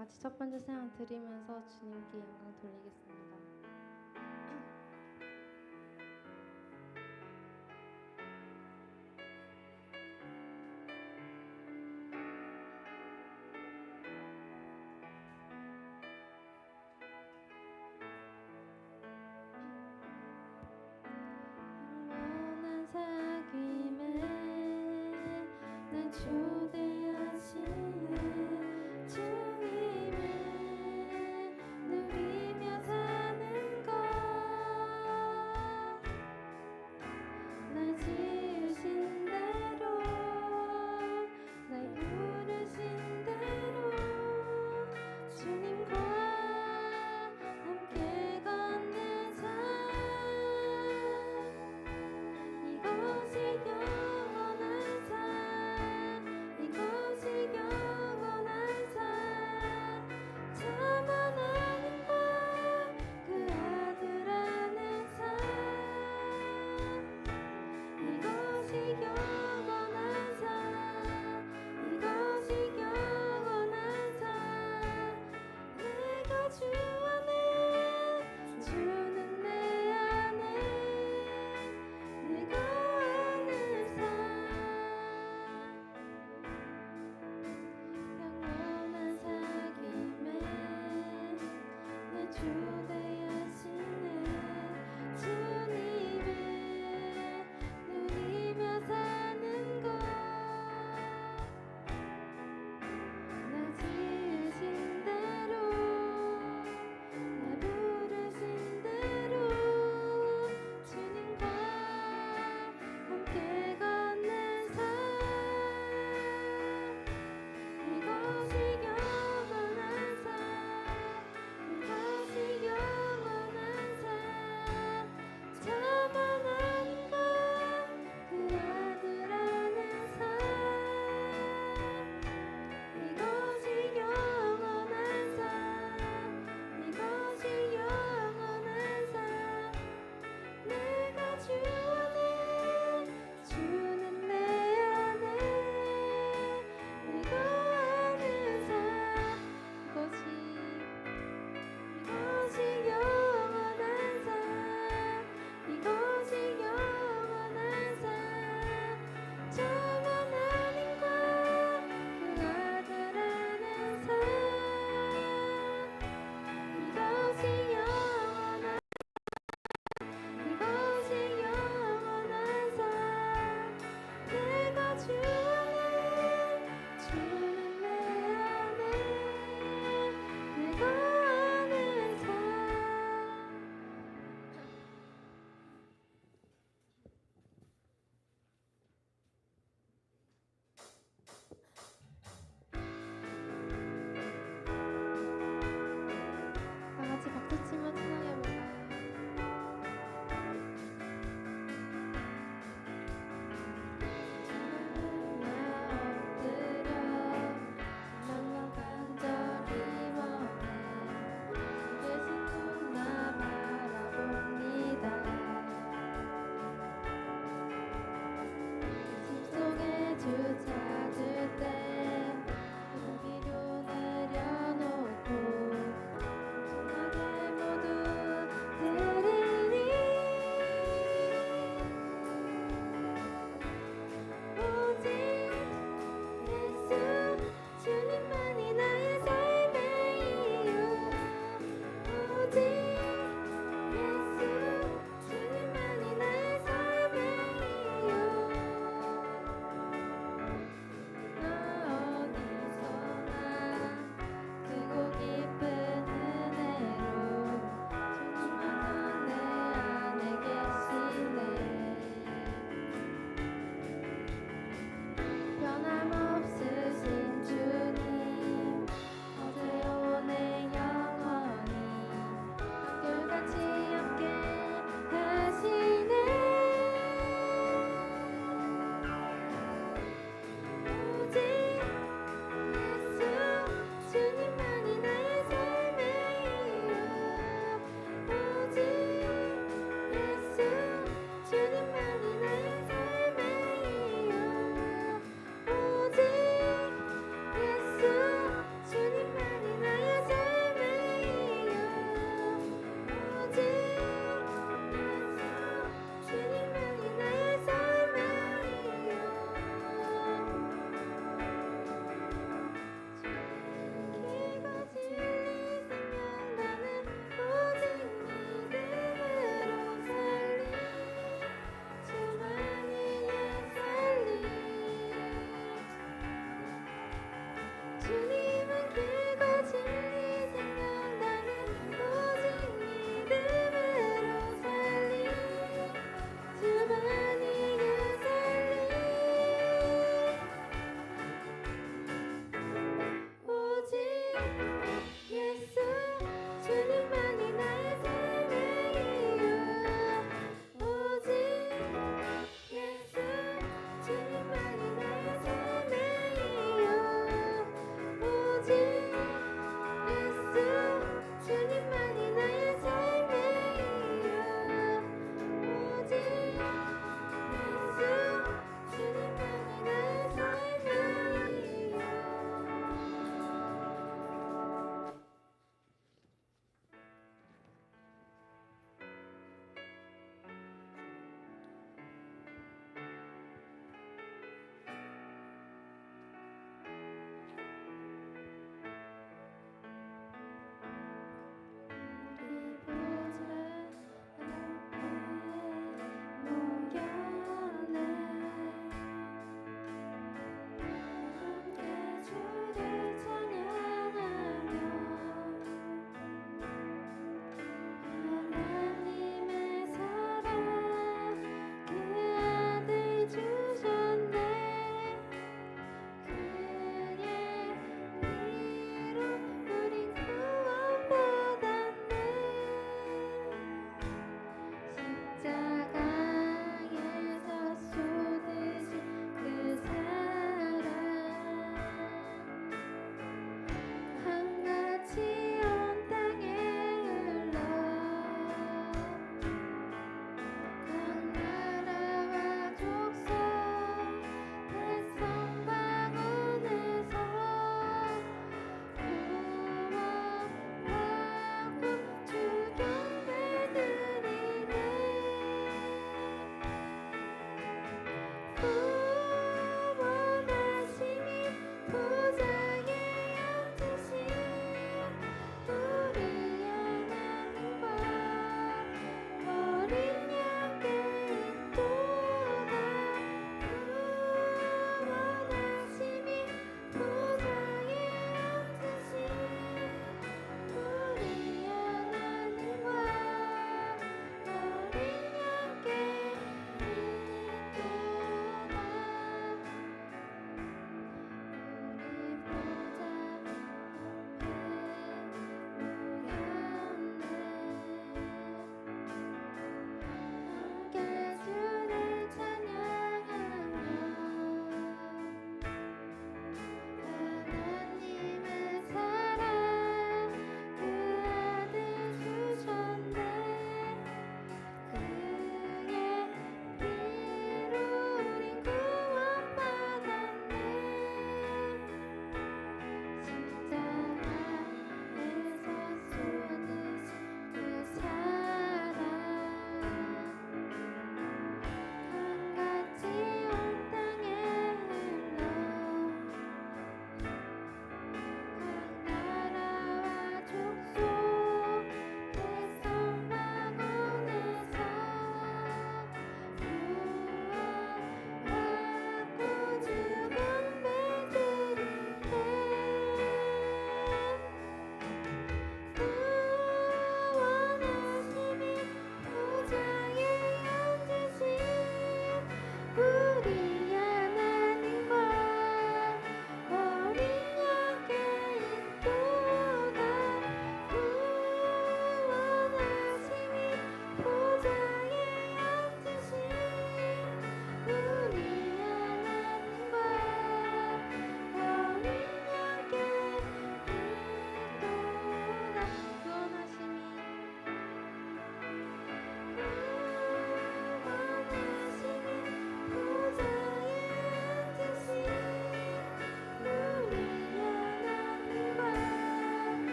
같이 첫 번째 찬양 드리면서 주님께 영광 돌리겠습니다. 영원한 사귐에 날 초대하시는 주님을 누리며 사는 것, 날 지으신 대로 날 부르신 대로 주님과 함께 걷는 삶, 이것이 영원한 삶, 이것이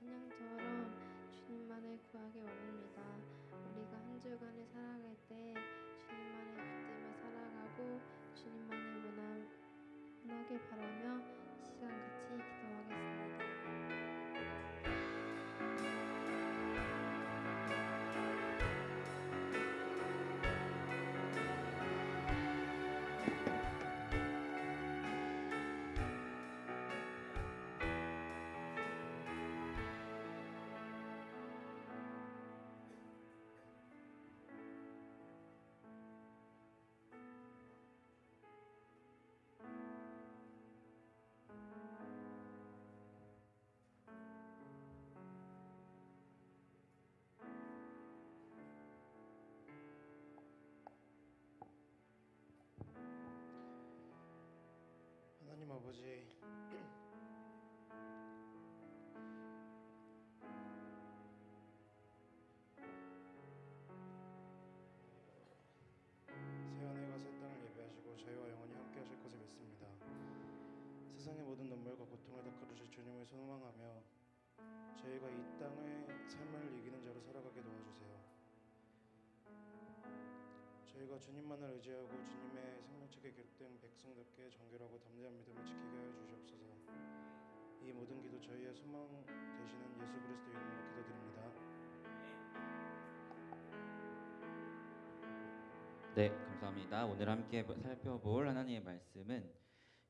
찬양처럼 주님만을 구하기 원합니다. 우리가 한 주간을 살아갈 때 주님만을 붙들며 살아가고 주님만을 원하길 바라며 이 시간 같이 기도하겠습니다. 하나님 아버지, 새하늘과 새 땅을 예배하시고 저희와 영원히 함께 하실 것을 믿습니다. 세상의 모든 눈물과 고통을 닦아주실 주님을 소망하며 저희가 이 땅의 삶을 이기는 자로 살아가게 도와주세요. 저희가 주님만을 의지하고 주님의 생명책에 기록된 백성답게 정결하고 담대한 믿음을 지키게 하여 주시옵소서. 이 모든 기도 저희의 소망 되시는 예수 그리스도 이름으로 기도드립니다. 네, 감사합니다. 오늘 함께 살펴볼 하나님의 말씀은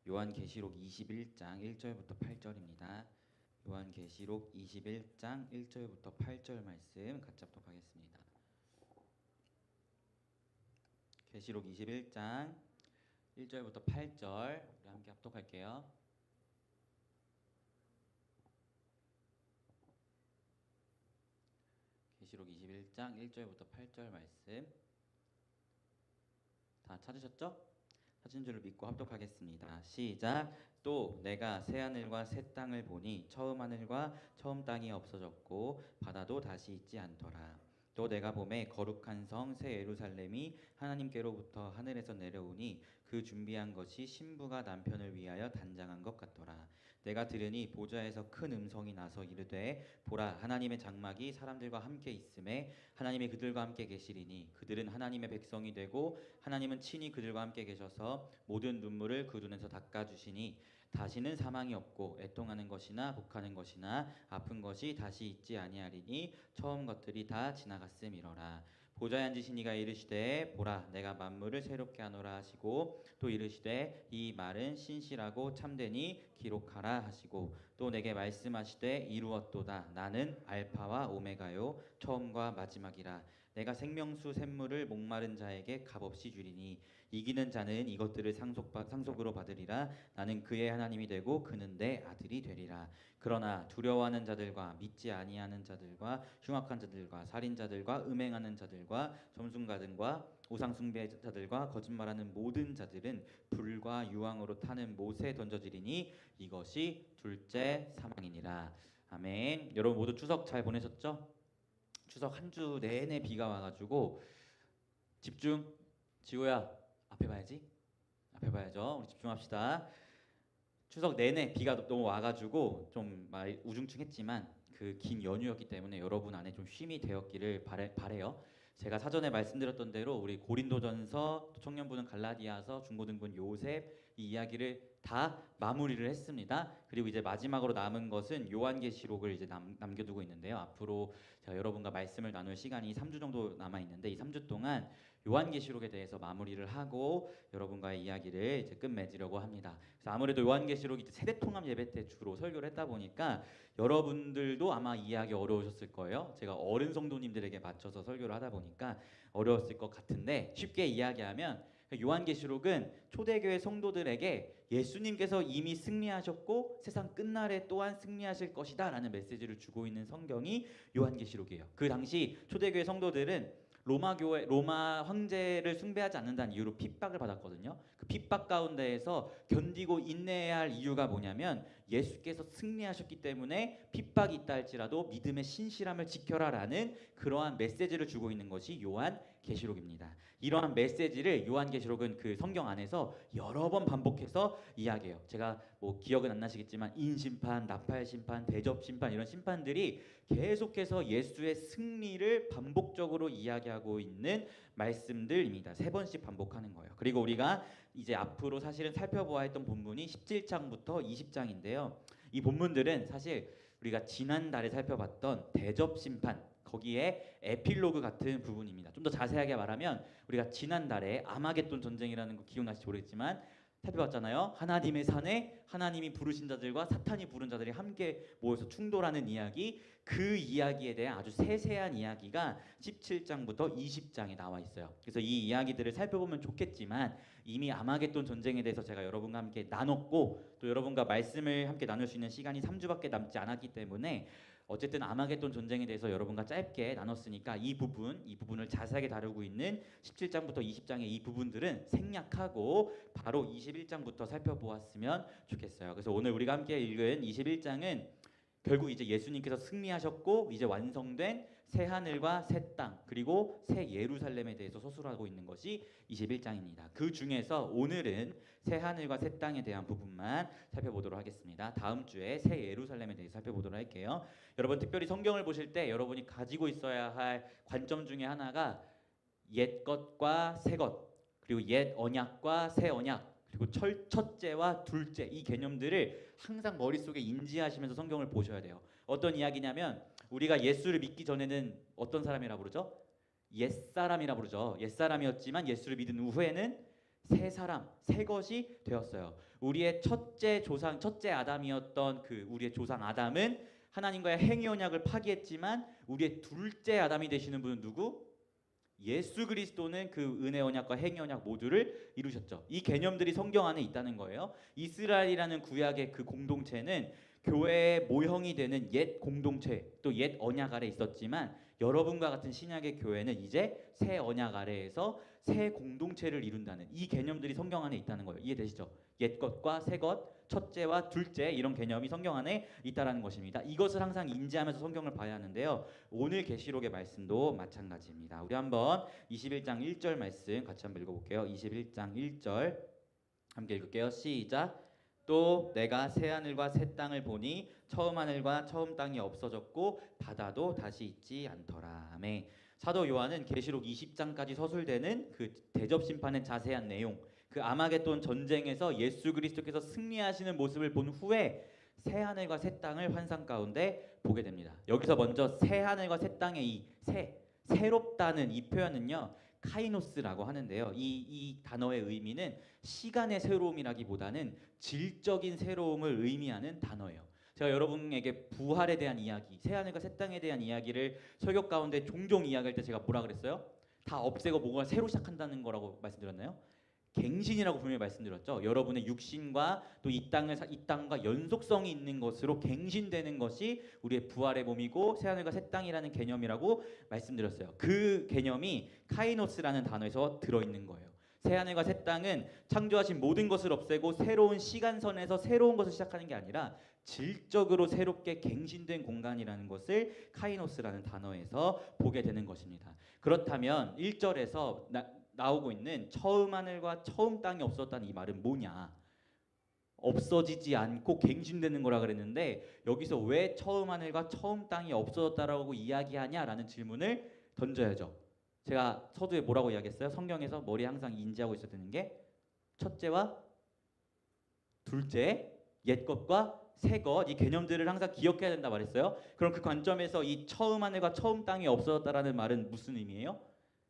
요한계시록 21장 1절부터 8절입니다. 요한계시록 21장 1절부터 8절 말씀 같이 합독하겠습니다. 계시록 21장 1절부터 8절 우리 함께 합독할게요. 계시록 21장 1절부터 8절 말씀 다 찾으셨죠? 찾은 줄을 믿고 합독하겠습니다. 시작. 또 내가 새 하늘과 새 땅을 보니 처음 하늘과 처음 땅이 없어졌고 바다도 다시 있지 않더라. 또 내가 보매 거룩한 성 새 예루살렘이 하나님께로부터 하늘에서 내려오니 그 준비한 것이 신부가 남편을 위하여 단장한 것 같더라. 내가 들으니 보좌에서 큰 음성이 나서 이르되 보라, 하나님의 장막이 사람들과 함께 있음에 하나님이 그들과 함께 계시리니 그들은 하나님의 백성이 되고 하나님은 친히 그들과 함께 계셔서 모든 눈물을 그 눈에서 닦아주시니 다시는 사망이 없고 애통하는 것이나 복하는 것이나 아픈 것이 다시 있지 아니하리니 처음 것들이 다 지나갔음이러라. 보좌에 앉으신 이가 이르시되 보라, 내가 만물을 새롭게 하노라 하시고 또 이르시되 이 말은 신실하고 참되니 기록하라 하시고 또 내게 말씀하시되 이루었도다. 나는 알파와 오메가요 처음과 마지막이라. 내가 생명수 샘물을 목마른 자에게 값없이 주리니 이기는 자는 이것들을 상속으로 받으리라. 나는 그의 하나님이 되고 그는 내 아들이 되리라. 그러나 두려워하는 자들과 믿지 아니하는 자들과 흉악한 자들과 살인자들과 음행하는 자들과 점순가들과 우상 숭배자들과 거짓말하는 모든 자들은 불과 유황으로 타는 못에 던져지리니 이것이 둘째 사망이니라. 아멘. 여러분 모두 추석 잘 보내셨죠? 추석 한 주 내내 비가 와가지고 집중. 지호야 앞에 봐야지. 앞에 봐야죠. 우리 집중합시다. 추석 내내 비가 너무 와가지고 좀 우중충했지만 그 긴 연휴였기 때문에 여러분 안에 좀 쉼이 되었기를 바래요. 제가 사전에 말씀드렸던 대로 우리 고린도전서, 청년부는 갈라디아서, 중고등부는 요셉 이 이야기를 다 마무리를 했습니다. 그리고 이제 마지막으로 남은 것은 요한계시록을 이제 남겨두고 있는데요. 앞으로 제가 여러분과 말씀을 나눌 시간이 3주 정도 남아 있는데 이 3주 동안 요한계시록에 대해서 마무리를 하고 여러분과의 이야기를 이제 끝맺으려고 합니다. 그래서 아무래도 요한계시록이 이제 세대통합 예배 때 주로 설교를 했다 보니까 여러분들도 아마 이해하기 어려우셨을 거예요. 제가 어른 성도님들에게 맞춰서 설교를 하다 보니까 어려웠을 것 같은데 쉽게 이야기하면 요한계시록은 초대교회 성도들에게 예수님께서 이미 승리하셨고 세상 끝날에 또한 승리하실 것이다 라는 메시지를 주고 있는 성경이 요한계시록이에요. 그 당시 초대교회 성도들은 로마 황제를 숭배하지 않는다는 이유로 핍박을 받았거든요. 그 핍박 가운데에서 견디고 인내해야 할 이유가 뭐냐면 예수께서 승리하셨기 때문에 핍박이 있다 할지라도 믿음의 신실함을 지켜라라는 그러한 메시지를 주고 있는 것이 요한계시록입니다. 이러한 메시지를 요한계시록은 그 성경 안에서 여러 번 반복해서 이야기해요. 제가 뭐 기억은 안 나시겠지만 인심판, 나팔심판, 대접심판 이런 심판들이 계속해서 예수의 승리를 반복적으로 이야기하고 있는 말씀들입니다. 3번씩 반복하는 거예요. 그리고 우리가 이제 앞으로 사실은 살펴보아야 했던 본문이 17장부터 20장인데요. 이 본문들은 사실 우리가 지난달에 살펴봤던 대접심판 거기에 에필로그 같은 부분입니다. 좀 더 자세하게 말하면 우리가 지난달에 아마겟돈 전쟁이라는 거 기억나실지 모르겠지만 살펴봤잖아요. 하나님의 산에 하나님이 부르신 자들과 사탄이 부른 자들이 함께 모여서 충돌하는 이야기, 그 이야기에 대한 아주 세세한 이야기가 17장부터 20장에 나와 있어요. 그래서 이 이야기들을 살펴보면 좋겠지만 이미 아마겟돈 전쟁에 대해서 제가 여러분과 함께 나눴고 또 여러분과 말씀을 함께 나눌 수 있는 시간이 3주밖에 남지 않았기 때문에 어쨌든 아마겟돈 전쟁에 대해서 여러분과 짧게 나눴으니까 이 부분을 자세하게 다루고 있는 17장부터 20장의 이 부분들은 생략하고 바로 21장부터 살펴보았으면 좋겠어요. 그래서 오늘 우리가 함께 읽은 21장은 결국 이제 예수님께서 승리하셨고 이제 완성된 새 하늘과 새 땅 그리고 새 예루살렘에 대해서 서술하고 있는 것이 21장입니다. 그 중에서 오늘은 새 하늘과 새 땅에 대한 부분만 살펴보도록 하겠습니다. 다음 주에 새 예루살렘에 대해서 살펴보도록 할게요. 여러분 특별히 성경을 보실 때 여러분이 가지고 있어야 할 관점 중에 하나가 옛 것과 새 것 그리고 옛 언약과 새 언약 그리고 첫째와 둘째 이 개념들을 항상 머릿속에 인지하시면서 성경을 보셔야 돼요. 어떤 이야기냐면 우리가 예수를 믿기 전에는 어떤 사람이라 부르죠? 옛사람이라 부르죠. 옛사람이었지만 예수를 믿은 후에는 새 사람, 새 것이 되었어요. 우리의 첫째 조상, 첫째 아담이었던 그 우리의 조상 아담은 하나님과의 행위 언약을 파기했지만 우리의 둘째 아담이 되시는 분은 누구? 예수 그리스도는 그 은혜 언약과 행위 언약 모두를 이루셨죠. 이 개념들이 성경 안에 있다는 거예요. 이스라엘이라는 구약의 그 공동체는 교회의 모형이 되는 옛 공동체 또 옛 언약 아래 있었지만 여러분과 같은 신약의 교회는 이제 새 언약 아래에서 새 공동체를 이룬다는 이 개념들이 성경 안에 있다는 거예요. 이해되시죠? 옛 것과 새 것, 첫째와 둘째 이런 개념이 성경 안에 있다라는 것입니다. 이것을 항상 인지하면서 성경을 봐야 하는데요. 오늘 계시록의 말씀도 마찬가지입니다. 우리 한번 21장 1절 말씀 같이 한번 읽어볼게요. 21장 1절 함께 읽을게요. 시작. 또 내가 새 하늘과 새 땅을 보니 처음 하늘과 처음 땅이 없어졌고 바다도 다시 있지 않더라. 아멘. 사도 요한은 계시록 20장까지 서술되는 그 대접 심판의 자세한 내용, 그 아마겟돈 전쟁에서 예수 그리스도께서 승리하시는 모습을 본 후에 새 하늘과 새 땅을 환상 가운데 보게 됩니다. 여기서 먼저 새 하늘과 새 땅의 이 새롭다는 이 표현은요. 카이노스라고 하는데요. 이 단어의 의미는 시간의 새로움이라기보다는 질적인 새로움을 의미하는 단어예요. 제가 여러분에게 부활에 대한 이야기, 새하늘과 새 땅에 대한 이야기를 설교 가운데 종종 이야기할 때 제가 뭐라 그랬어요? 다 없애고 뭔가 새로 시작한다는 거라고 말씀드렸나요? 갱신이라고 분명히 말씀드렸죠. 여러분의 육신과 또 이 땅과 연속성이 있는 것으로 갱신되는 것이 우리의 부활의 몸이고 새하늘과 새 땅이라는 개념이라고 말씀드렸어요. 그 개념이 카이노스라는 단어에서 들어있는 거예요. 새하늘과 새 땅은 창조하신 모든 것을 없애고 새로운 시간선에서 새로운 것을 시작하는 게 아니라 질적으로 새롭게 갱신된 공간이라는 것을 카이노스라는 단어에서 보게 되는 것입니다. 그렇다면 1절에서 나오고 있는 처음 하늘과 처음 땅이 없었다는 이 말은 뭐냐? 없어지지 않고 갱신되는 거라 그랬는데 여기서 왜 처음 하늘과 처음 땅이 없어졌다라고 이야기하냐라는 질문을 던져야죠. 제가 서두에 뭐라고 이야기했어요? 성경에서 머리에 항상 인지하고 있어야 되는 게 첫째와 둘째, 옛것과 새것 이 개념들을 항상 기억해야 된다 말했어요. 그럼 그 관점에서 이 처음 하늘과 처음 땅이 없어졌다라는 말은 무슨 의미예요?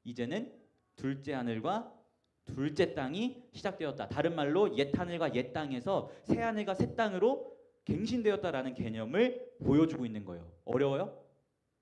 이제는 둘째 하늘과 둘째 땅이 시작되었다. 다른 말로 옛 하늘과 옛 땅에서 새 하늘과 새 땅으로 갱신되었다라는 개념을 보여주고 있는 거예요. 어려워요?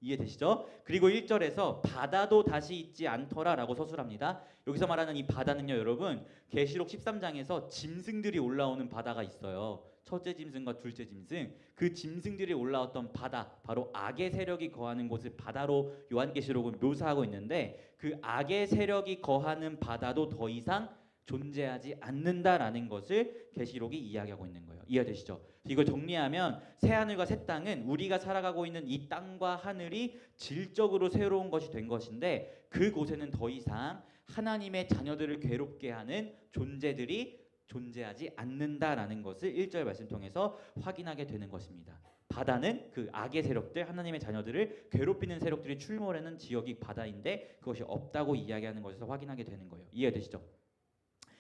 이해되시죠? 그리고 1절에서 바다도 다시 있지 않더라라고 서술합니다. 여기서 말하는 이 바다는요, 여러분 계시록 13장에서 짐승들이 올라오는 바다가 있어요. 첫째 짐승과 둘째 짐승, 그 짐승들이 올라왔던 바다, 바로 악의 세력이 거하는 곳을 바다로 요한계시록은 묘사하고 있는데 그 악의 세력이 거하는 바다도 더 이상 존재하지 않는다라는 것을 계시록이 이야기하고 있는 거예요. 이해되시죠? 이걸 정리하면 새 하늘과 새 땅은 우리가 살아가고 있는 이 땅과 하늘이 질적으로 새로운 것이 된 것인데 그곳에는 더 이상 하나님의 자녀들을 괴롭게 하는 존재들이 존재하지 않는다라는 것을 1절 말씀 통해서 확인하게 되는 것입니다. 바다는 그 악의 세력들, 하나님의 자녀들을 괴롭히는 세력들이 출몰하는 지역이 바다인데 그것이 없다고 이야기하는 것에서 확인하게 되는 거예요. 이해되시죠?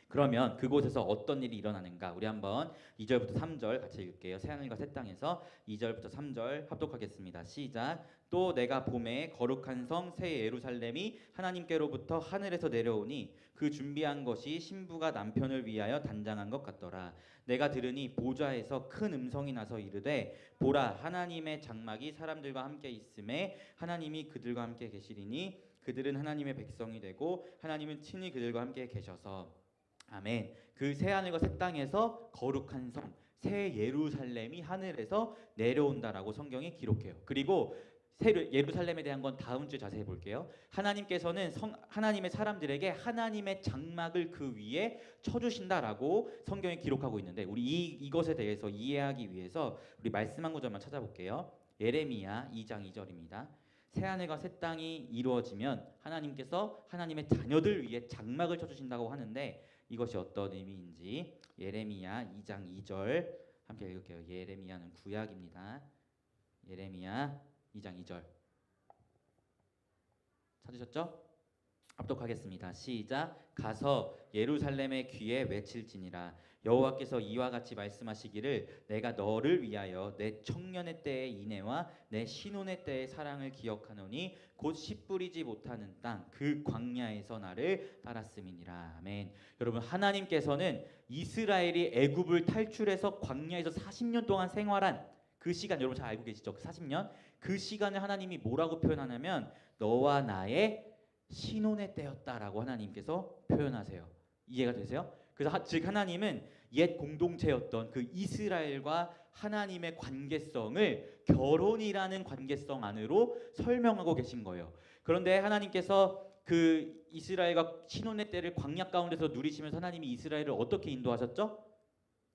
그러면 그곳에서 어떤 일이 일어나는가? 우리 한번 2절부터 3절 같이 읽을게요. 새하늘과 새 땅에서 2절부터 3절 합독하겠습니다. 시작. 또 내가 봄에 거룩한 성 새 예루살렘이 하나님께로부터 하늘에서 내려오니 그 준비한 것이 신부가 남편을 위하여 단장한 것 같더라. 내가 들으니 보좌에서 큰 음성이 나서 이르되 보라 하나님의 장막이 사람들과 함께 있음에 하나님이 그들과 함께 계시리니 그들은 하나님의 백성이 되고 하나님은 친히 그들과 함께 계셔서 아멘. 그 새 하늘과 새 땅에서 거룩한 성 새 예루살렘이 하늘에서 내려온다라고 성경이 기록해요. 그리고 예루살렘에 대한 건 다음 주에 자세히 볼게요. 하나님께서는 하나님의 사람들에게 하나님의 장막을 그 위에 쳐주신다라고 성경이 기록하고 있는데 우리 이것에 대해서 이해하기 위해서 우리 말씀 한 구절만 찾아볼게요. 예레미야 2장 2절입니다. 새하늘과 새 땅이 이루어지면 하나님께서 하나님의 자녀들 위에 장막을 쳐주신다고 하는데 이것이 어떤 의미인지 예레미야 2장 2절 함께 읽을게요. 예레미야는 구약입니다. 예레미야 2장 2절 찾으셨죠? 합독하겠습니다. 시작. 가서 예루살렘의 귀에 외칠지니라 여호와께서 이와 같이 말씀하시기를 내가 너를 위하여 내 청년의 때의 인애와 내 신혼의 때의 사랑을 기억하노니 곧 씨 뿌리지 못하는 땅 그 광야에서 나를 따랐음이니라. 아멘. 여러분 하나님께서는 이스라엘이 애굽을 탈출해서 광야에서 40년 동안 생활한 그 시간 여러분 잘 알고 계시죠? 그 40년 그 시간을 하나님이 뭐라고 표현하냐면 너와 나의 신혼의 때였다라고 하나님께서 표현하세요. 이해가 되세요? 그래서 즉 하나님은 옛 공동체였던 그 이스라엘과 하나님의 관계성을 결혼이라는 관계성 안으로 설명하고 계신 거예요. 그런데 하나님께서 그 이스라엘과 신혼의 때를 광야 가운데서 누리시면서 하나님이 이스라엘을 어떻게 인도하셨죠?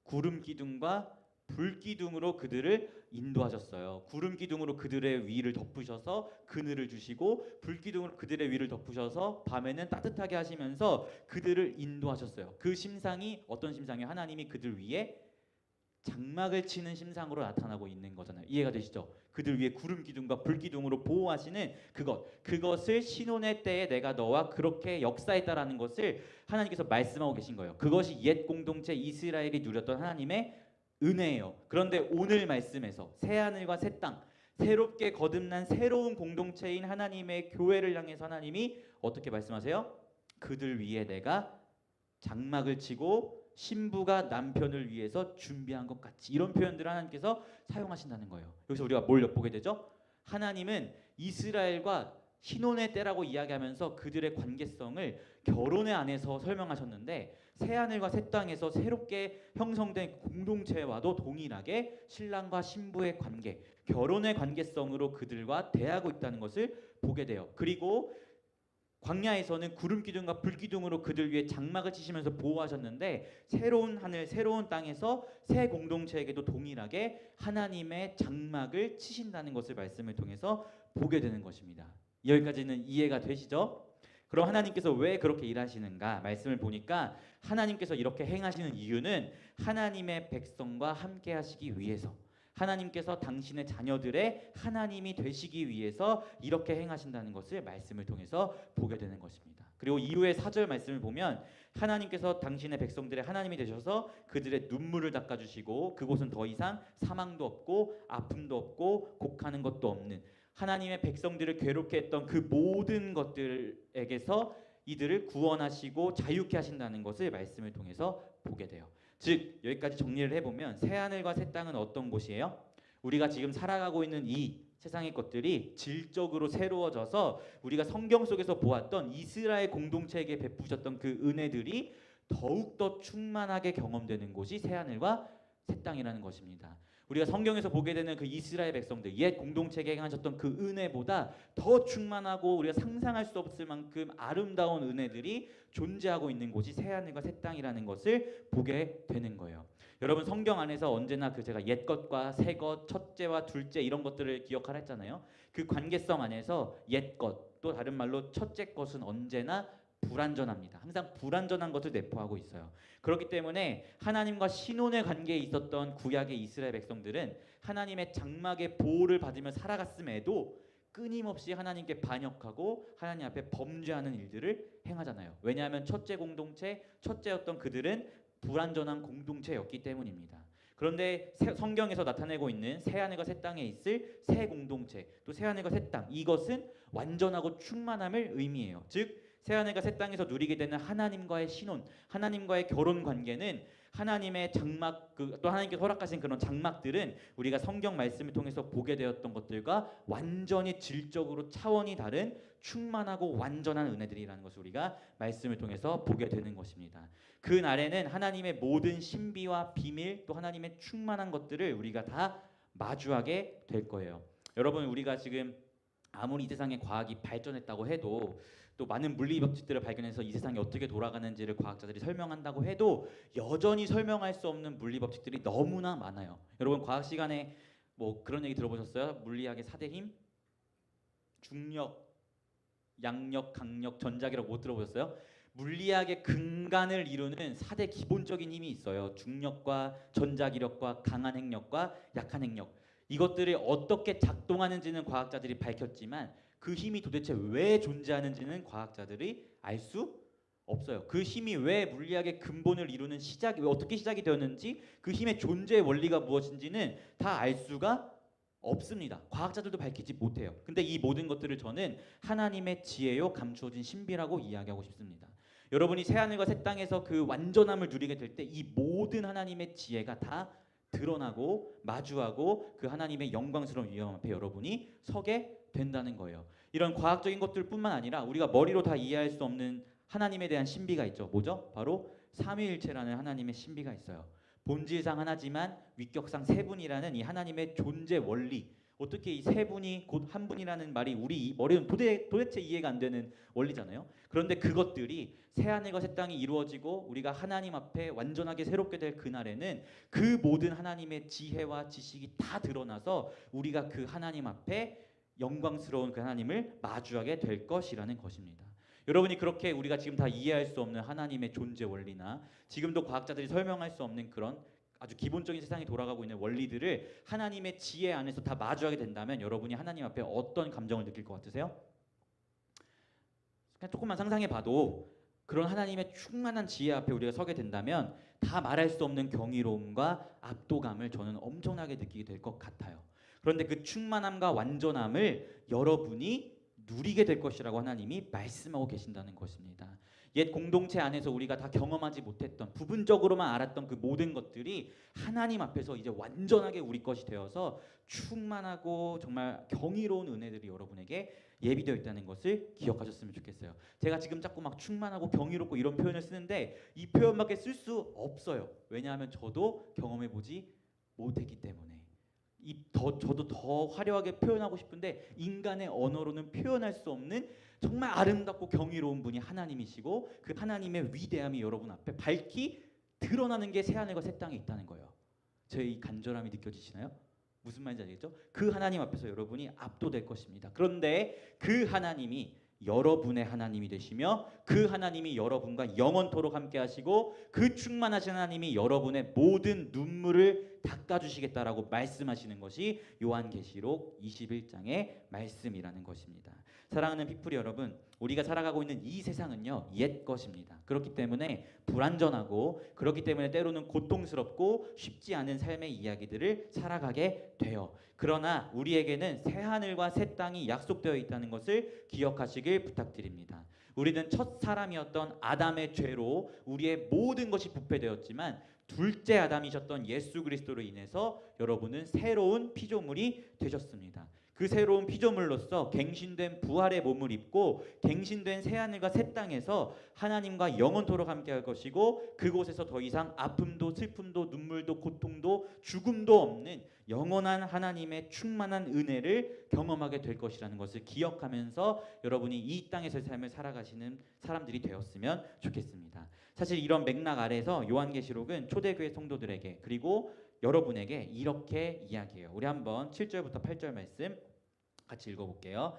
구름 기둥과 불 기둥으로 그들을 인도하셨어요. 구름 기둥으로 그들의 위를 덮으셔서 그늘을 주시고 불 기둥으로 그들의 위를 덮으셔서 밤에는 따뜻하게 하시면서 그들을 인도하셨어요. 그 심상이 어떤 심상이에요? 하나님이 그들 위에 장막을 치는 심상으로 나타나고 있는 거잖아요. 이해가 되시죠? 그들 위에 구름 기둥과 불 기둥으로 보호하시는 그것을 신혼의 때에 내가 너와 그렇게 역사했다라는 것을 하나님께서 말씀하고 계신 거예요. 그것이 옛 공동체 이스라엘이 누렸던 하나님의 은혜예요. 그런데 오늘 말씀에서 새 하늘과 새 땅, 새롭게 거듭난 새로운 공동체인 하나님의 교회를 향해서 하나님이 어떻게 말씀하세요? 그들 위에 내가 장막을 치고 신부가 남편을 위해서 준비한 것 같이 이런 표현들을 하나님께서 사용하신다는 거예요. 여기서 우리가 뭘 엿보게 되죠? 하나님은 이스라엘과 신혼의 때라고 이야기하면서 그들의 관계성을 결혼의 안에서 설명하셨는데 새하늘과 새 땅에서 새롭게 형성된 공동체와도 동일하게 신랑과 신부의 관계, 결혼의 관계성으로 그들과 대하고 있다는 것을 보게 돼요. 그리고 광야에서는 구름 기둥과 불 기둥으로 그들 위에 장막을 치시면서 보호하셨는데 새로운 하늘, 새로운 땅에서 새 공동체에게도 동일하게 하나님의 장막을 치신다는 것을 말씀을 통해서 보게 되는 것입니다. 여기까지는 이해가 되시죠? 그럼 하나님께서 왜 그렇게 일하시는가? 말씀을 보니까 하나님께서 이렇게 행하시는 이유는 하나님의 백성과 함께 하시기 위해서, 하나님께서 당신의 자녀들의 하나님이 되시기 위해서 이렇게 행하신다는 것을 말씀을 통해서 보게 되는 것입니다. 그리고 이후의 4절 말씀을 보면 하나님께서 당신의 백성들의 하나님이 되셔서 그들의 눈물을 닦아주시고 그곳은 더 이상 사망도 없고 아픔도 없고 곡하는 것도 없는 하나님의 백성들을 괴롭게 했던 그 모든 것들에게서 이들을 구원하시고 자유케 하신다는 것을 말씀을 통해서 보게 돼요. 즉 여기까지 정리를 해보면 새하늘과 새 땅은 어떤 곳이에요? 우리가 지금 살아가고 있는 이 세상의 것들이 질적으로 새로워져서 우리가 성경 속에서 보았던 이스라엘 공동체에게 베푸셨던 그 은혜들이 더욱더 충만하게 경험되는 곳이 새하늘과 새 땅이라는 것입니다. 우리가 성경에서 보게 되는 그 이스라엘 백성들, 옛 공동체에 행하셨던 그 은혜보다 더 충만하고 우리가 상상할 수 없을 만큼 아름다운 은혜들이 존재하고 있는 곳이 새하늘과 새 땅이라는 것을 보게 되는 거예요. 여러분, 성경 안에서 언제나 그 제가 옛것과 새것, 첫째와 둘째 이런 것들을 기억하라 했잖아요. 그 관계성 안에서 옛것, 또 다른 말로 첫째 것은 언제나 불완전합니다. 항상 불완전한 것을 내포하고 있어요. 그렇기 때문에 하나님과 신혼의 관계에 있었던 구약의 이스라엘 백성들은 하나님의 장막의 보호를 받으며 살아갔음에도 끊임없이 하나님께 반역하고 하나님 앞에 범죄하는 일들을 행하잖아요. 왜냐하면 첫째 공동체, 첫째였던 그들은 불완전한 공동체였기 때문입니다. 그런데 성경에서 나타내고 있는 새하늘과 새 땅에 있을 새 공동체, 또 새하늘과 새 땅, 이것은 완전하고 충만함을 의미해요. 즉 새하늘과 새 땅에서 누리게 되는 하나님과의 신혼, 하나님과의 결혼 관계는 하나님의 장막, 또 하나님께서 허락하신 그런 장막들은 우리가 성경 말씀을 통해서 보게 되었던 것들과 완전히 질적으로 차원이 다른 충만하고 완전한 은혜들이라는 것을 우리가 말씀을 통해서 보게 되는 것입니다. 그 날에는 하나님의 모든 신비와 비밀, 또 하나님의 충만한 것들을 우리가 다 마주하게 될 거예요. 여러분, 우리가 지금 아무리 이 세상에 과학이 발전했다고 해도, 또 많은 물리 법칙들을 발견해서 이 세상이 어떻게 돌아가는지를 과학자들이 설명한다고 해도 여전히 설명할 수 없는 물리 법칙들이 너무나 많아요. 여러분, 과학 시간에 뭐 그런 얘기 들어보셨어요? 물리학의 4대 힘? 중력, 양력, 강력, 전작이라고 못 들어보셨어요? 물리학의 근간을 이루는 4대 기본적인 힘이 있어요. 중력과 전자기력과 강한 핵력과 약한 핵력. 이것들이 어떻게 작동하는지는 과학자들이 밝혔지만 그 힘이 도대체 왜 존재하는지는 과학자들이 알 수 없어요. 그 힘이 왜 물리학의 근본을 이루는 시작이, 왜 어떻게 시작이 되었는지, 그 힘의 존재의 원리가 무엇인지는 다 알 수가 없습니다. 과학자들도 밝히지 못해요. 근데 이 모든 것들을 저는 하나님의 지혜요 감추어진 신비라고 이야기하고 싶습니다. 여러분이 새하늘과 새 땅에서 그 완전함을 누리게 될 때 이 모든 하나님의 지혜가 다 드러나고 마주하고 그 하나님의 영광스러운 위엄 앞에 여러분이 서게 된다는 거예요. 이런 과학적인 것들뿐만 아니라 우리가 머리로 다 이해할 수 없는 하나님에 대한 신비가 있죠. 뭐죠? 바로 삼위일체라는 하나님의 신비가 있어요. 본질상 하나지만 위격상 세 분이라는 이 하나님의 존재 원리. 어떻게 이 세 분이 곧 한 분이라는 말이 우리 머리는 도대체 이해가 안 되는 원리잖아요. 그런데 그것들이 새하늘과 새 땅이 이루어지고 우리가 하나님 앞에 완전하게 새롭게 될 그날에는 그 모든 하나님의 지혜와 지식이 다 드러나서 우리가 그 하나님 앞에 영광스러운 그 하나님을 마주하게 될 것이라는 것입니다. 여러분이 그렇게 우리가 지금 다 이해할 수 없는 하나님의 존재 원리나 지금도 과학자들이 설명할 수 없는 그런 아주 기본적인 세상이 돌아가고 있는 원리들을 하나님의 지혜 안에서 다 마주하게 된다면 여러분이 하나님 앞에 어떤 감정을 느낄 것 같으세요? 그냥 조금만 상상해 봐도 그런 하나님의 충만한 지혜 앞에 우리가 서게 된다면 다 말할 수 없는 경이로움과 압도감을 저는 엄청나게 느끼게 될 것 같아요. 그런데 그 충만함과 완전함을 여러분이 누리게 될 것이라고 하나님이 말씀하고 계신다는 것입니다. 옛 공동체 안에서 우리가 다 경험하지 못했던, 부분적으로만 알았던 그 모든 것들이 하나님 앞에서 이제 완전하게 우리 것이 되어서 충만하고 정말 경이로운 은혜들이 여러분에게 예비되어 있다는 것을 기억하셨으면 좋겠어요. 제가 지금 자꾸 막 충만하고 경이롭고 이런 표현을 쓰는데 이 표현밖에 쓸 수 없어요. 왜냐하면 저도 경험해보지 못했기 때문에. 저도 더 화려하게 표현하고 싶은데 인간의 언어로는 표현할 수 없는 정말 아름답고 경이로운 분이 하나님이시고 그 하나님의 위대함이 여러분 앞에 밝히 드러나는 게 새하늘과 새 땅에 있다는 거예요. 저의 이 간절함이 느껴지시나요? 무슨 말인지 알겠죠? 그 하나님 앞에서 여러분이 압도될 것입니다. 그런데 그 하나님이 여러분의 하나님이 되시며 그 하나님이 여러분과 영원토록 함께 하시고 그 충만하신 하나님이 여러분의 모든 눈물을 닦아주시겠다라고 말씀하시는 것이 요한계시록 21장의 말씀이라는 것입니다. 사랑하는 피플이 여러분, 우리가 살아가고 있는 이 세상은요 옛 것입니다. 그렇기 때문에 불완전하고 그렇기 때문에 때로는 고통스럽고 쉽지 않은 삶의 이야기들을 살아가게 돼요. 그러나 우리에게는 새하늘과 새 땅이 약속되어 있다는 것을 기억하시길 부탁드립니다. 우리는 첫 사람이었던 아담의 죄로 우리의 모든 것이 부패되었지만 둘째 아담이셨던 예수 그리스도로 인해서 여러분은 새로운 피조물이 되셨습니다. 그 그 새로운 피조물로서 갱신된 부활의 몸을 입고 갱신된 새하늘과 새 땅에서 하나님과 영원토록 함께할 것이고 그곳에서 더 이상 아픔도 슬픔도 눈물도 고통도 죽음도 없는 영원한 하나님의 충만한 은혜를 경험하게 될 것이라는 것을 기억하면서 여러분이 이 땅에서의 삶을 살아가시는 사람들이 되었으면 좋겠습니다. 사실 이런 맥락 아래에서 요한계시록은 초대교회 성도들에게 그리고 여러분에게 이렇게 이야기해요. 우리 한번 7절부터 8절 말씀 같이 읽어볼게요.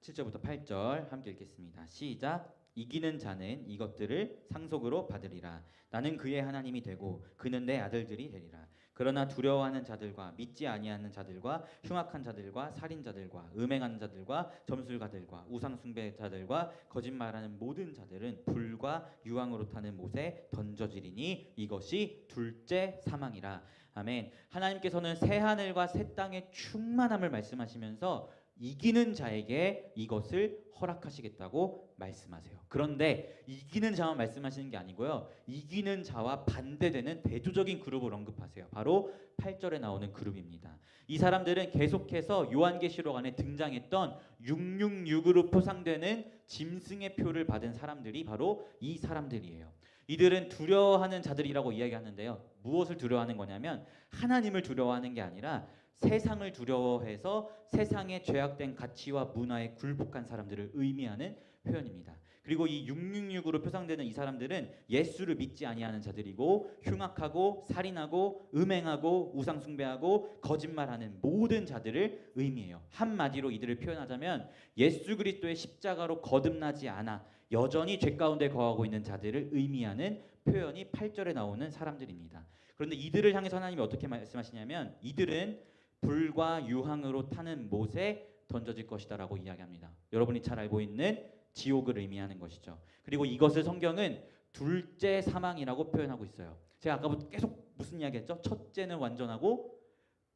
7절부터 8절 함께 읽겠습니다. 시작. 이기는 자는 이것들을 상속으로 받으리라. 나는 그의 하나님이 되고 그는 내 아들들이 되리라. 그러나 두려워하는 자들과 믿지 아니하는 자들과 흉악한 자들과 살인자들과 음행하는 자들과 점술가들과 우상숭배자들과 거짓말하는 모든 자들은 불과 유황으로 타는 못에 던져지리니 이것이 둘째 사망이라. 아멘. 하나님께서는 새 하늘과 새 땅의 충만함을 말씀하시면서 이기는 자에게 이것을 허락하시겠다고 말씀하세요. 그런데 이기는 자만 말씀하시는 게 아니고요. 이기는 자와 반대되는 대조적인 그룹을 언급하세요. 바로 8절에 나오는 그룹입니다. 이 사람들은 계속해서 요한계시록 안에 등장했던 666으로 표상되는 짐승의 표를 받은 사람들이 바로 이 사람들이에요. 이들은 두려워하는 자들이라고 이야기하는데요. 무엇을 두려워하는 거냐면 하나님을 두려워하는 게 아니라 세상을 두려워해서 세상의 죄악된 가치와 문화에 굴복한 사람들을 의미하는 표현입니다. 그리고 이 666으로 표상되는 이 사람들은 예수를 믿지 아니하는 자들이고 흉악하고 살인하고 음행하고 우상숭배하고 거짓말하는 모든 자들을 의미해요. 한마디로 이들을 표현하자면 예수 그리스도의 십자가로 거듭나지 않아 여전히 죄 가운데 거하고 있는 자들을 의미하는 표현이 8절에 나오는 사람들입니다. 그런데 이들을 향해서 하나님이 어떻게 말씀하시냐면 이들은 불과 유황으로 타는 못에 던져질 것이다 라고 이야기합니다. 여러분이 잘 알고 있는 지옥을 의미하는 것이죠. 그리고 이것을 성경은 둘째 사망이라고 표현하고 있어요. 제가 아까부터 계속 무슨 이야기 했죠? 첫째는 완전하고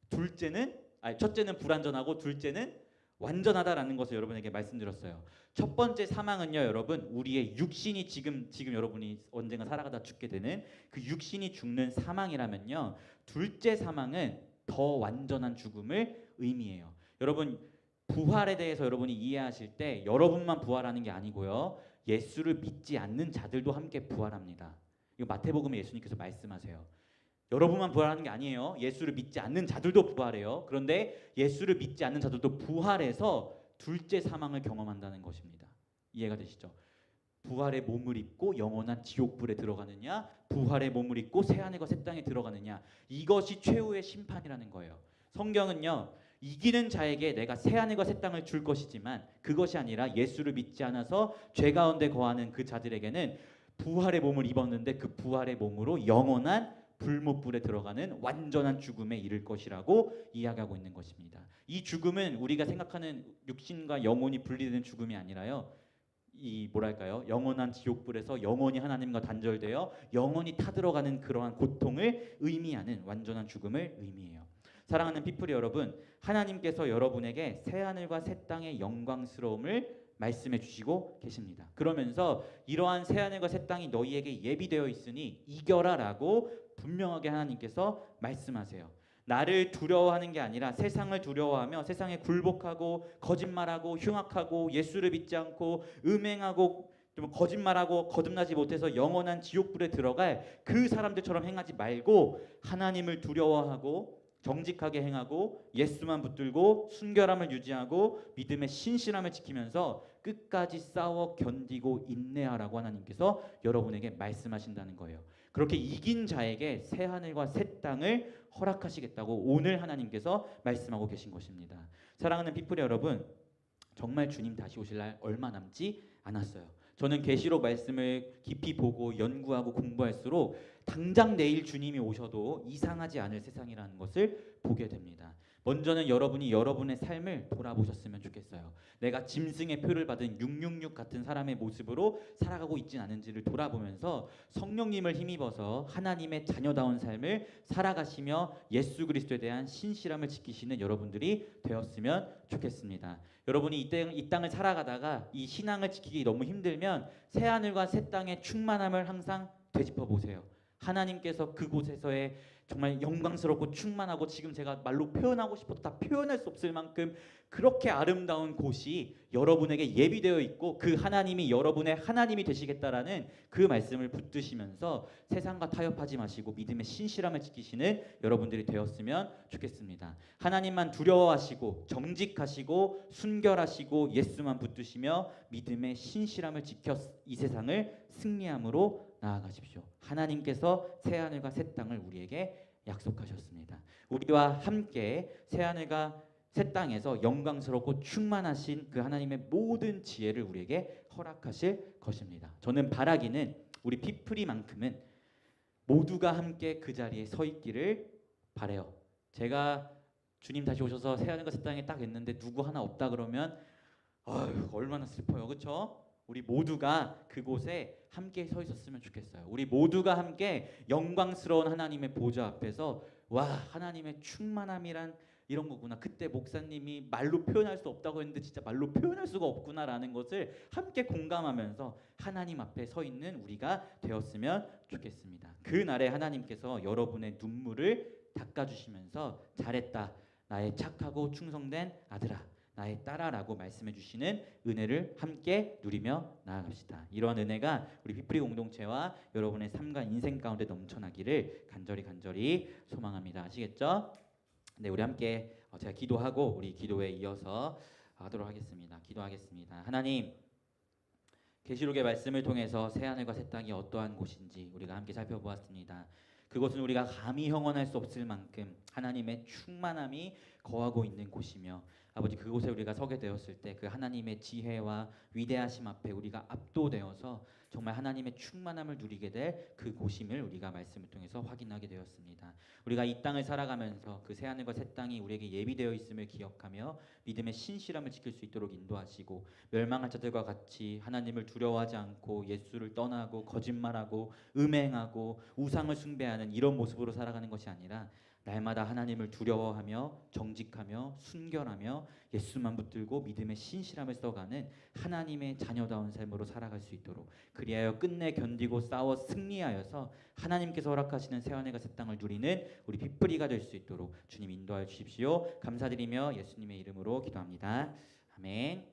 첫째는 불완전하고 둘째는 완전하다라는 것을 여러분에게 말씀드렸어요. 첫 번째 사망은요, 여러분, 우리의 육신이 지금 여러분이 언젠가 살아가다 죽게 되는 그 육신이 죽는 사망이라면요, 둘째 사망은 더 완전한 죽음을 의미해요. 여러분, 부활에 대해서 여러분이 이해하실 때 여러분만 부활하는 게 아니고요, 예수를 믿지 않는 자들도 함께 부활합니다. 이거 마태복음에 예수님께서 말씀하세요. 여러분만 부활하는 게 아니에요. 예수를 믿지 않는 자들도 부활해요. 그런데 예수를 믿지 않는 자들도 부활해서 둘째 사망을 경험한다는 것입니다. 이해가 되시죠? 부활의 몸을 입고 영원한 지옥불에 들어가느냐, 부활의 몸을 입고 새하늘과 새 땅에 들어가느냐, 이것이 최후의 심판이라는 거예요. 성경은요, 이기는 자에게 내가 새하늘과 새 땅을 줄 것이지만 그것이 아니라 예수를 믿지 않아서 죄 가운데 거하는 그 자들에게는 부활의 몸을 입었는데 그 부활의 몸으로 영원한 불못불에 들어가는 완전한 죽음에 이를 것이라고 이야기하고 있는 것입니다. 이 죽음은 우리가 생각하는 육신과 영혼이 분리되는 죽음이 아니라요, 영원한 지옥불에서 영원히 하나님과 단절되어 영원히 타들어가는 그러한 고통을 의미하는 완전한 죽음을 의미해요. 사랑하는 피플이 여러분, 하나님께서 여러분에게 새하늘과 새 땅의 영광스러움을 말씀해 주시고 계십니다. 그러면서 이러한 새하늘과 새 땅이 너희에게 예비되어 있으니 이겨라 라고 분명하게 하나님께서 말씀하세요. 나를 두려워하는 게 아니라 세상을 두려워하며 세상에 굴복하고 거짓말하고 흉악하고 예수를 믿지 않고 음행하고 거짓말하고 거듭나지 못해서 영원한 지옥불에 들어갈 그 사람들처럼 행하지 말고 하나님을 두려워하고 정직하게 행하고 예수만 붙들고 순결함을 유지하고 믿음의 신실함을 지키면서 끝까지 싸워 견디고 인내하라고 하나님께서 여러분에게 말씀하신다는 거예요. 그렇게 이긴 자에게 새 하늘과 새 땅을 허락하시겠다고 오늘 하나님께서 말씀하고 계신 것입니다. 사랑하는 피플 여러분, 정말 주님 다시 오실 날 얼마 남지 않았어요. 저는 계시록 말씀을 깊이 보고 연구하고 공부할수록 당장 내일 주님이 오셔도 이상하지 않을 세상이라는 것을 보게 됩니다. 먼저는 여러분이 여러분의 삶을 돌아보셨으면 좋겠어요. 내가 짐승의 표를 받은 666 같은 사람의 모습으로 살아가고 있진 않은지를 돌아보면서 성령님을 힘입어서 하나님의 자녀다운 삶을 살아가시며 예수 그리스도에 대한 신실함을 지키시는 여러분들이 되었으면 좋겠습니다. 여러분이 이 땅을 살아가다가 이 신앙을 지키기 너무 힘들면 새하늘과 새 땅의 충만함을 항상 되짚어 보세요. 하나님께서 그곳에서의 정말 영광스럽고 충만하고 지금 제가 말로 표현하고 싶어도 다 표현할 수 없을 만큼 그렇게 아름다운 곳이 여러분에게 예비되어 있고 그 하나님이 여러분의 하나님이 되시겠다라는 그 말씀을 붙드시면서 세상과 타협하지 마시고 믿음의 신실함을 지키시는 여러분들이 되었으면 좋겠습니다. 하나님만 두려워하시고 정직하시고 순결하시고 예수만 붙드시며 믿음의 신실함을 지켜 이 세상을 승리함으로 나아가십시오. 하나님께서 새하늘과 새 땅을 우리에게 약속하셨습니다. 우리와 함께 새하늘과 새 땅에서 영광스럽고 충만하신 그 하나님의 모든 지혜를 우리에게 허락하실 것입니다. 저는 바라기는 우리 피프리만큼은 모두가 함께 그 자리에 서 있기를 바래요. 제가 주님 다시 오셔서 새하늘과 새 땅에 딱 있는데 누구 하나 없다 그러면 아유 얼마나 슬퍼요, 그렇죠? 우리 모두가 그곳에 함께 서 있었으면 좋겠어요. 우리 모두가 함께 영광스러운 하나님의 보좌 앞에서 와 하나님의 충만함이란 이런 거구나. 그때 목사님이 말로 표현할 수 없다고 했는데 진짜 말로 표현할 수가 없구나라는 것을 함께 공감하면서 하나님 앞에 서 있는 우리가 되었으면 좋겠습니다. 그날에 하나님께서 여러분의 눈물을 닦아주시면서 잘했다. 나의 착하고 충성된 아들아. 나의 딸아라고 말씀해 주시는 은혜를 함께 누리며 나아갑시다. 이러한 은혜가 우리 피프리 공동체와 여러분의 삶과 인생 가운데 넘쳐나기를 간절히 소망합니다. 아시겠죠? 네, 우리 함께 제가 기도하고 우리 기도에 이어서 하도록 하겠습니다. 기도하겠습니다. 하나님, 계시록의 말씀을 통해서 새하늘과 새 땅이 어떠한 곳인지 우리가 함께 살펴보았습니다. 그것은 우리가 감히 형언할 수 없을 만큼 하나님의 충만함이 거하고 있는 곳이며 아버지 그곳에 우리가 서게 되었을 때 그 하나님의 지혜와 위대하심 앞에 우리가 압도되어서 정말 하나님의 충만함을 누리게 될 그 곳임을 우리가 말씀을 통해서 확인하게 되었습니다. 우리가 이 땅을 살아가면서 그 새하늘과 새 땅이 우리에게 예비되어 있음을 기억하며 믿음의 신실함을 지킬 수 있도록 인도하시고 멸망할 자들과 같이 하나님을 두려워하지 않고 예수를 떠나고 거짓말하고 음행하고 우상을 숭배하는 이런 모습으로 살아가는 것이 아니라 날마다 하나님을 두려워하며 정직하며 순결하며 예수만 붙들고 믿음의 신실함을 써가는 하나님의 자녀다운 삶으로 살아갈 수 있도록 그리하여 끝내 견디고 싸워 승리하여서 하나님께서 허락하시는 새하늘과 새 땅을 누리는 우리 피프리가 될 수 있도록 주님 인도하여 주십시오. 감사드리며 예수님의 이름으로 기도합니다. 아멘.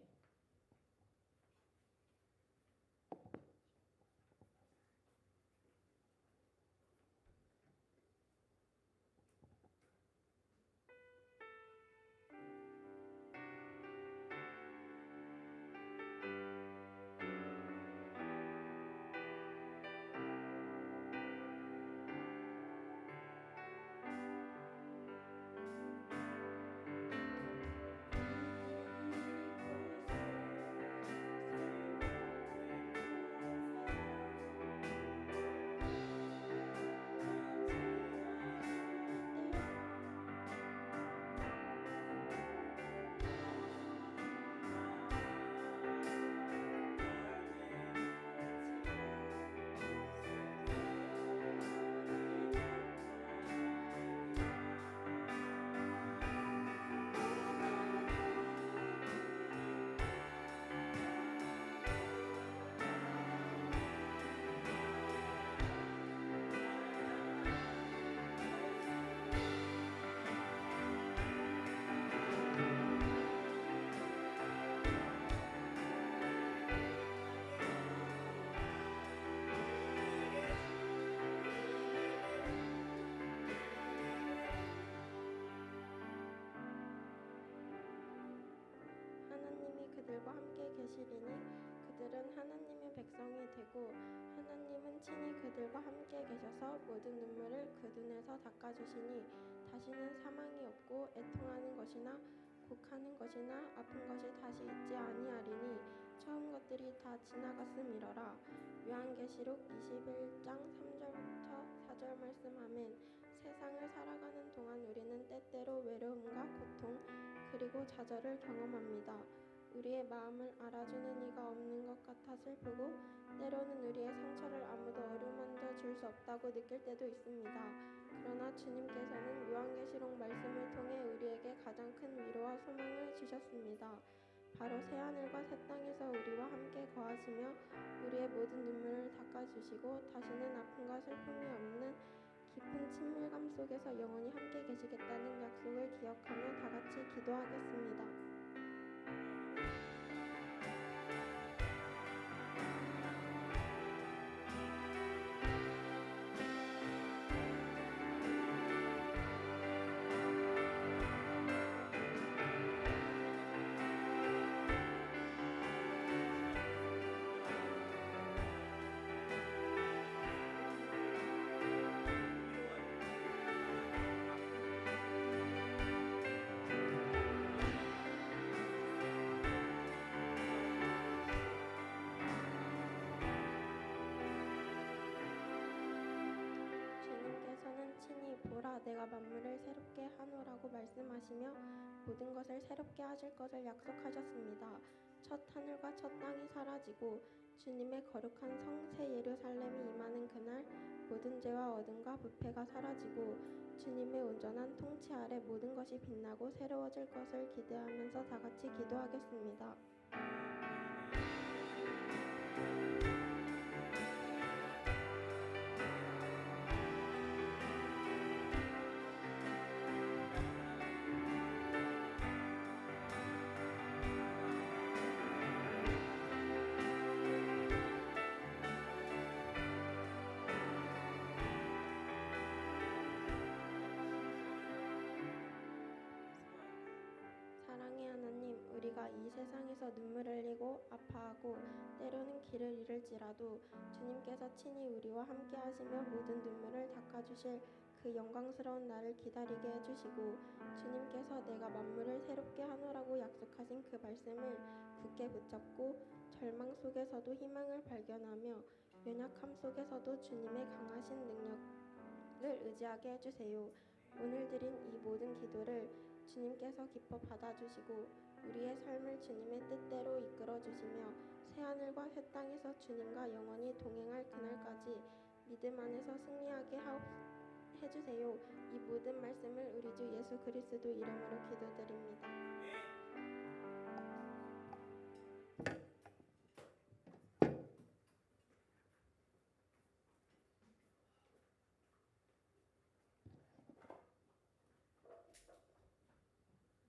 하나님이 그들과 함께 계시리니 그들은 하나님의 백성이 되고 하나님은 친히 그들과 함께 계셔서 모든 눈물을 그 눈에서 닦아주시니 다시는 사망이 없고 애통하는 것이나 곡하는 것이나 아픈 것이 다시 있지 아니하리니 처음 것들이 다 지나갔음이러라. 요한계시록 21장 3절부터 4절 말씀하면 세상을 살아가는 동안 우리는 때때로 외로움과 고통 그리고 좌절을 경험합니다. 우리의 마음을 알아주는 이가 없는 것 같아 슬프고 때로는 우리의 상처를 아무도 어루만져 줄 수 없다고 느낄 때도 있습니다. 그러나 주님께서는 요한계시록 말씀을 통해 우리에게 가장 큰 위로와 소망을 주셨습니다. 바로 새하늘과 새 땅에서 우리와 함께 거하시며 우리의 모든 눈물을 닦아주시고 다시는 아픔과 슬픔이 없는 깊은 친밀감 속에서 영원히 함께 계시겠다는 약속을 기억하며 다 같이 기도하겠습니다. 주님께서는 친히 보라 내가 만물을 새롭게 하노라고 말씀하시며 모든 것을 새롭게 하실 것을 약속하셨습니다. 첫 하늘과 첫 땅이 사라지고 주님의 거룩한 성 새 예루살렘이 임하는 그날 모든 죄와 어둠과 부패가 사라지고 주님의 온전한 통치 아래 모든 것이 빛나고 새로워질 것을 기대하면서 다 같이 기도하겠습니다. 사랑의 하나님, 우리가 이 세상에서 눈물을 흘리고 아파하고 때로는 길을 잃을지라도 주님께서 친히 우리와 함께 하시며 모든 눈물을 닦아주실 그 영광스러운 날을 기다리게 해주시고 주님께서 내가 만물을 새롭게 하노라고 약속하신 그 말씀을 굳게 붙잡고 절망 속에서도 희망을 발견하며 연약함 속에서도 주님의 강하신 능력을 의지하게 해주세요. 오늘 드린 이 모든 기도를 주님께서 기뻐 받아주시고 우리의 삶을 주님의 뜻대로 이끌어 주시며 새하늘과 새 땅에서 주님과 영원히 동행할 그날까지 믿음 안에서 승리하게 해주세요. 이 모든 말씀을 우리 주 예수 그리스도 이름으로 기도드립니다.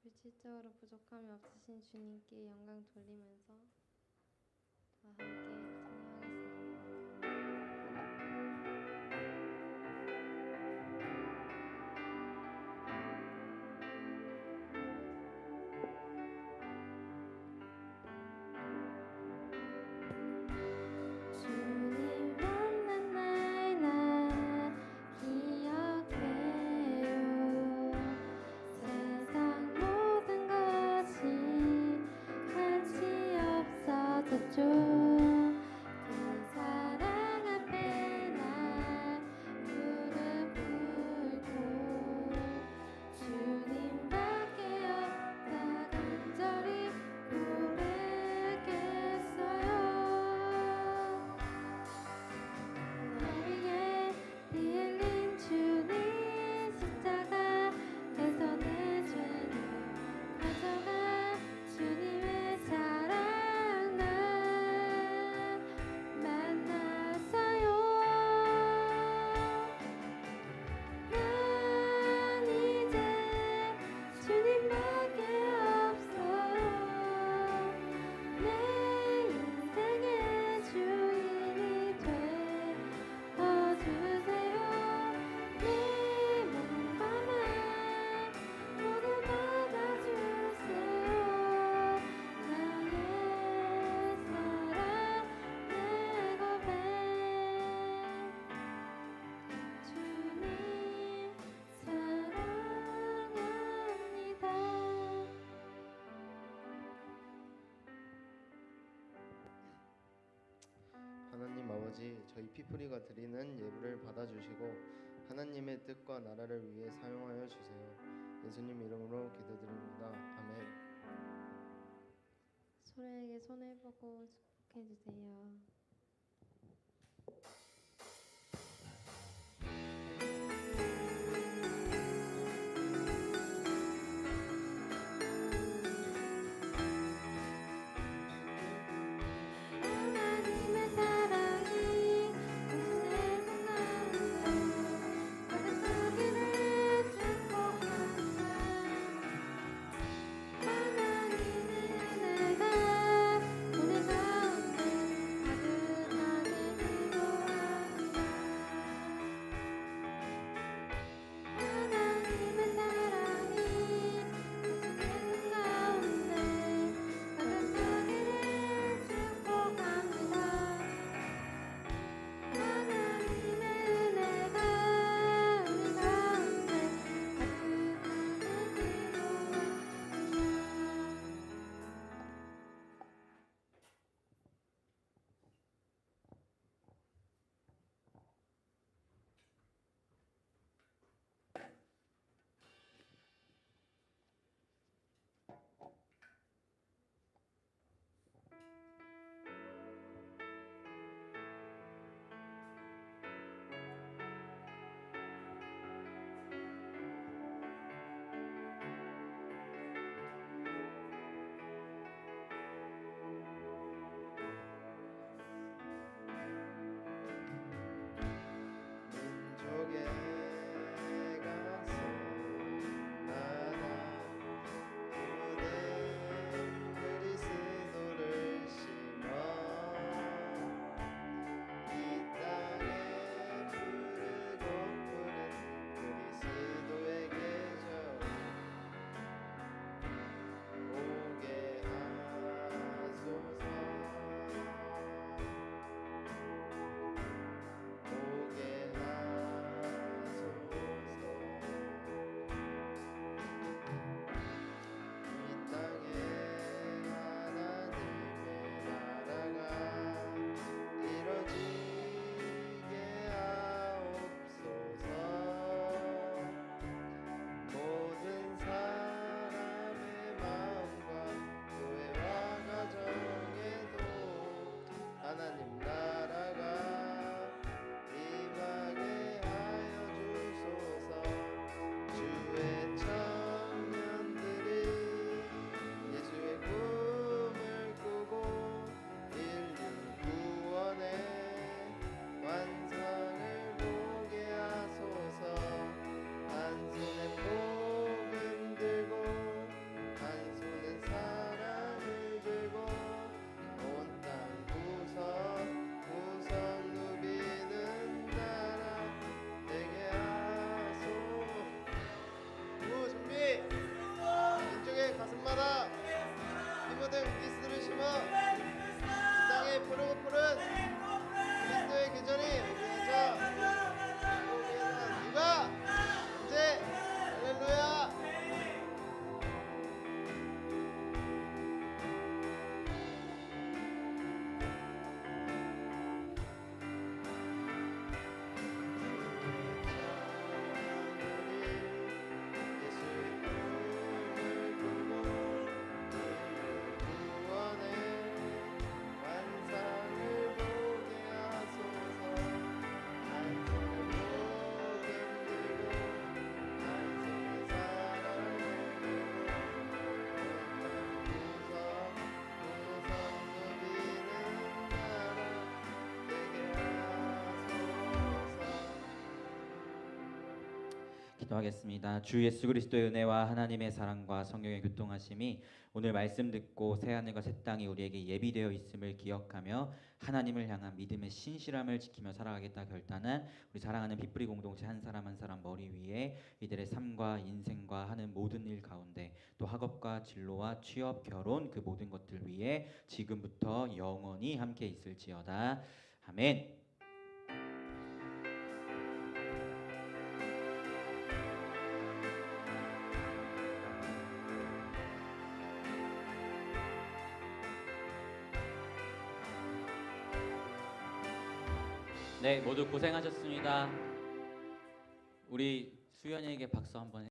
물질적으로 부족함이 없으신 주님께 영광 돌리면서 다 함께 찬양하겠습니다. 주님 만난 날 나 기억해요. 세상 모든 것이 한치 없어졌죠. 그 사랑 앞에 날 무릎 꿇고 주님밖에 없다 간절히 고백했어요. 나에게 피 흘린 주님 십자가에서 내 죄를 가져가 주님의 사랑 날 만났어요. 난 이제 주님밖에 없어요. 내 인생의 주인이 되어주세요. 내 몸과 맘 모두 받아주세요. 나의 사랑 내 고백 주님 사랑합니다. 하나님 아버지, 저희 피프리가 드리는 예물을 받아주시고 하나님의 뜻과 나라를 위해 사용하여 주세요. 예수님 이름으로 기도드립니다. 아멘. 소래에게 손을 뻗고 축복해 주세요. 하나님의 사랑이 온 세상 가운데 심어 땅에 푸르고 푸른 그리스도의 계절이 우리에서 누가 언제 할렐루야. 기도하겠습니다. 주 예수 그리스도의 은혜와 하나님의 사랑과 성령의 교통하심이 오늘 말씀 듣고 새 하늘과 새 땅이 우리에게 예비되어 있음을 기억하며 하나님을 향한 믿음의 신실함을 지키며 살아가겠다 결단한 우리 사랑하는 빛뿌리 공동체 한 사람 한 사람 머리 위에 이들의 삶과 인생과 하는 모든 일 가운데 또 학업과 진로와 취업, 결혼 그 모든 것들 위에 지금부터 영원히 함께 있을지어다. 아멘. 네, 모두 고생하셨습니다. 우리 수연이에게 박수 한번